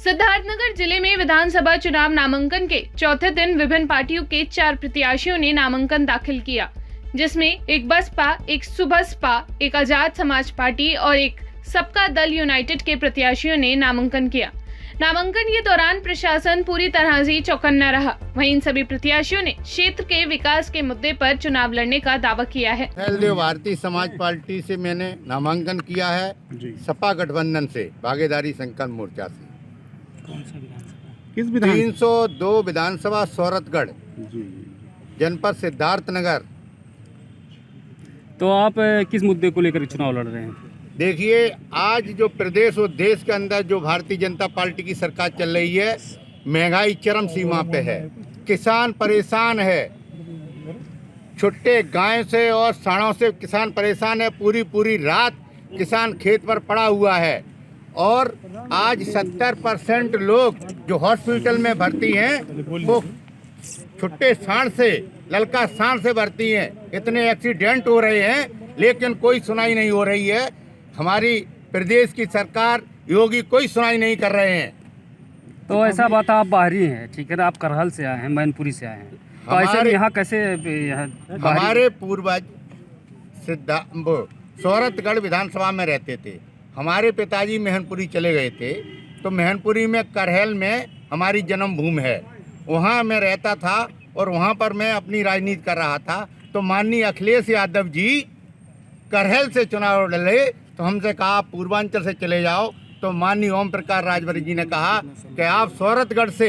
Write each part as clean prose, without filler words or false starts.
सिद्धार्थनगर जिले में विधानसभा चुनाव नामांकन के चौथे दिन विभिन्न पार्टियों के 4 प्रत्याशियों ने नामांकन दाखिल किया, जिसमें एक बसपा, एक सुबसपा, एक आजाद समाज पार्टी और एक सबका दल यूनाइटेड के प्रत्याशियों ने नामांकन किया। नामांकन के दौरान प्रशासन पूरी तरह से चौकन्ना रहा। वहीं इन सभी प्रत्याशियों ने क्षेत्र के विकास के मुद्दे पर चुनाव लड़ने का दावा किया है। भारतीय समाज पार्टी से मैंने नामांकन किया है, सपा गठबंधन से भागीदारी संकल्प मोर्चा से। कौन सा विधानसभा? किस विधानसभा? 302 विधानसभा सौरतगढ़, जनपद सिद्धार्थनगर। तो आप किस मुद्दे को लेकर चुनाव लड़ रहे हैं? देखिए, आज जो प्रदेश और देश के अंदर जो भारतीय जनता पार्टी की सरकार चल रही है, महंगाई चरम सीमा पे है, किसान परेशान है, छुट्टे गाय से और साड़ों से किसान परेशान है। पूरी रात किसान खेत पर पड़ा हुआ है और आज 70% लोग जो हॉस्पिटल में भर्ती हैं वो छुट्टे सांड से, ललका सांड से भर्ती हैं। इतने एक्सीडेंट हो रहे हैं लेकिन कोई सुनाई नहीं हो रही है। हमारी प्रदेश की सरकार, योगी कोई सुनाई नहीं कर रहे हैं। तो ऐसा बात, आप बाहरी हैं, ठीक है ना, आप करहल से आए हैं, मैनपुरी से आए हैं, तो ऐसे में यहाँ कैसे हमारे पूर्वज सौरतगढ़ विधानसभा में रहते थे। हमारे पिताजी मैनपुरी चले गए थे, तो मैनपुरी में करहल में हमारी जन्मभूमि है, वहाँ मैं रहता था और वहाँ पर मैं अपनी राजनीति कर रहा था। तो माननीय अखिलेश यादव जी करहल से चुनाव लड़े, तो हमसे कहा पूर्वांचल से चले जाओ। तो माननीय ओम प्रकाश राजभर जी ने कहा कि आप सौरतगढ़ से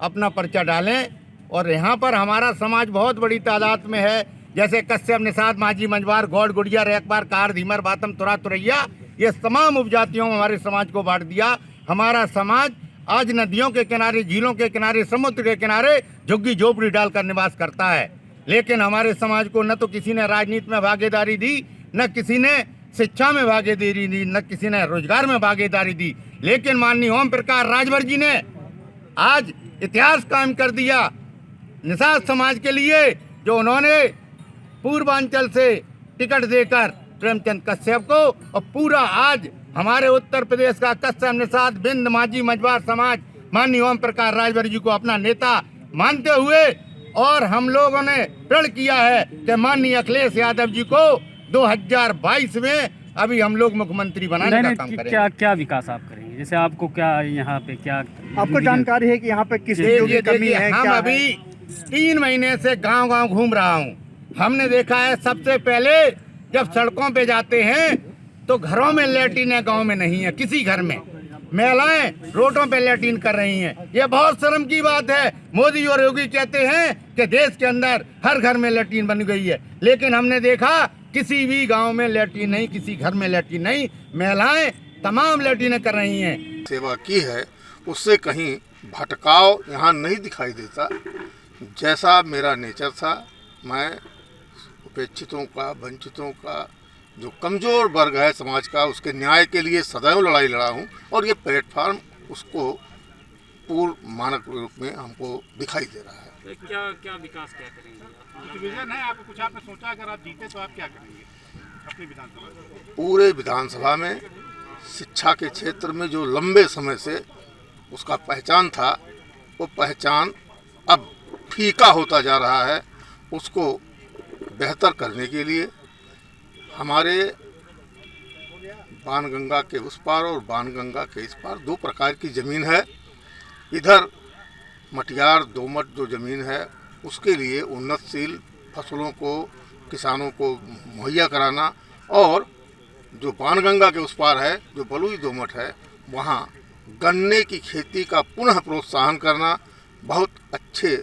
अपना पर्चा डालें। और यहाँ पर हमारा समाज बहुत बड़ी तादाद में है, जैसे कश्यप, निषाद, माझी, मंजवार, गौड़, गुड़िया, रेखबार, कार, धीमर, बातम, तुरा, तुरैया, ये तमाम उपजातियों में हमारे समाज को बांट दिया। हमारा समाज आज नदियों के किनारे, झीलों के किनारे, समुद्र के किनारे झुग्गी झोपड़ी डालकर निवास करता है। लेकिन हमारे समाज को न तो किसी ने राजनीति में भागीदारी दी, न किसी ने शिक्षा में भागीदारी दी, न किसी ने रोजगार में भागीदारी दी। लेकिन माननीय ओम प्रकाश राजभर जी ने आज इतिहास कायम कर दिया निषाद समाज के लिए, जो उन्होंने पूर्वांचल से टिकट देकर प्रेमचंद कश्यप को, और पूरा आज हमारे उत्तर प्रदेश का कश्यप, निषाद, बिंद, माझी, मझवार समाज माननीय ओम प्रकाश राजभर जी को अपना नेता मानते हुए, और हम लोगों ने प्रण किया है कि माननीय अखिलेश यादव जी को 2022 में अभी हम लोग मुख्यमंत्री बनाने का काम करेंगे। क्या विकास आप करेंगे? जैसे आपको क्या यहाँ पे क्या आपको जानकारी है कि यहाँ पे किस चीज़ की कमी है? हम अभी 3 महीने से गांव घूम रहा हूँ। हमने देखा है, सबसे पहले जब सड़कों पे जाते हैं तो घरों में लैट्रिन है, गांव में नहीं है। किसी घर में महिलाएं रोडों पे लैट्रिन कर रही हैं। ये बहुत शर्म की बात है। मोदी और योगी कहते हैं कि देश के अंदर हर घर में लैट्रिन बन गई है, लेकिन हमने देखा किसी भी गांव में लैट्रिन नहीं, किसी घर में लैट्रिन नहीं। महिलाएं तमाम लैट्रिन कर रही हैं। सेवा की है, उससे कहीं भटकाव यहाँ नहीं दिखाई देता। जैसा मेरा नेचर था, मैं उपेक्षितों का, वंचितों का, जो कमज़ोर वर्ग है समाज का, उसके न्याय के लिए सदैव लड़ाई लड़ा हूँ। और ये प्लेटफार्म उसको पूर्ण मानक रूप में हमको दिखाई दे रहा है। क्या विकास क्या करेंगे? विजन है आपको? कुछ आपने सोचा, अगर आप जीते तो आप क्या करेंगे अपनी विधानसभा? पूरे विधानसभा में शिक्षा के क्षेत्र में जो लंबे समय से उसका पहचान था, वो पहचान अब फीका होता जा रहा है। उसको बेहतर करने के लिए हमारे बाणगंगा के उस पार और बाणगंगा के इस पार 2 प्रकार की ज़मीन है। इधर मटियार दोमट जो ज़मीन है, उसके लिए उन्नतशील फसलों को किसानों को मुहैया कराना, और जो बाणगंगा के उस पार है, जो बलुई दोमट है, वहाँ गन्ने की खेती का पुनः प्रोत्साहन करना। बहुत अच्छे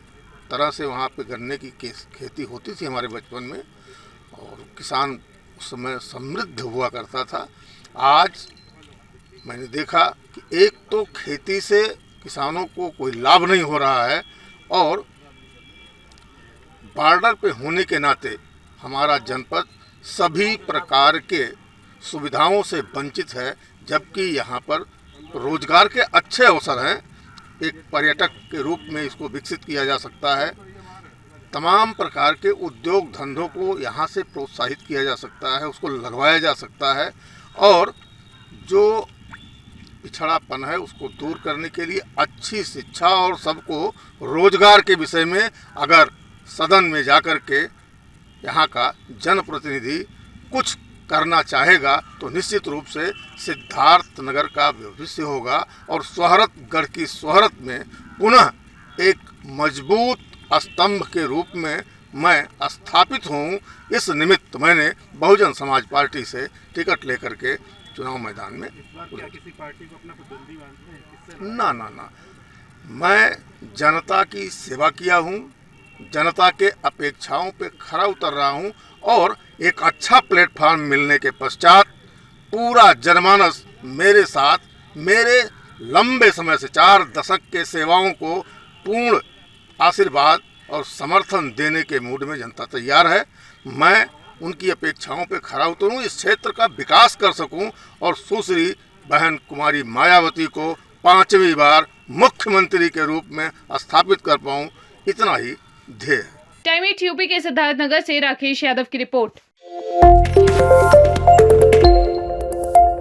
तरह से वहाँ पे गन्ने की खेती होती थी हमारे बचपन में, और किसान उस समय समृद्ध हुआ करता था। आज मैंने देखा कि एक तो खेती से किसानों को कोई लाभ नहीं हो रहा है, और बॉर्डर पे होने के नाते हमारा जनपद सभी प्रकार के सुविधाओं से वंचित है, जबकि यहाँ पर रोजगार के अच्छे अवसर हैं। एक पर्यटक के रूप में इसको विकसित किया जा सकता है। तमाम प्रकार के उद्योग धंधों को यहाँ से प्रोत्साहित किया जा सकता है, उसको लगवाया जा सकता है। और जो पिछड़ापन है उसको दूर करने के लिए अच्छी शिक्षा और सबको रोजगार के विषय में अगर सदन में जाकर के यहाँ का जनप्रतिनिधि कुछ करना चाहेगा तो निश्चित रूप से सिद्धार्थ नगर का भविष्य होगा और शोहरतगढ़ की शोहरत में पुनः एक मजबूत स्तंभ के रूप में मैं स्थापित हूँ। इस निमित्त मैंने बहुजन समाज पार्टी से टिकट लेकर के चुनाव मैदान में क्या किसी पार्टी को अपना प्रतिद्वंदी मानते हैं? किससे ना मैं जनता की सेवा किया हूँ, जनता के अपेक्षाओं पे खरा उतर रहा हूँ और एक अच्छा प्लेटफॉर्म मिलने के पश्चात पूरा जनमानस मेरे साथ मेरे लंबे समय से 4 दशक के सेवाओं को पूर्ण आशीर्वाद और समर्थन देने के मूड में जनता तैयार है। मैं उनकी अपेक्षाओं पे खरा उतरूं, इस क्षेत्र का विकास कर सकूं और सुश्री बहन कुमारी मायावती को 5वीं बार मुख्यमंत्री के रूप में स्थापित कर पाऊं, इतना ही ध्येय है। टाइम 8 यूपी के सिद्धार्थनगर से राकेश यादव की रिपोर्ट।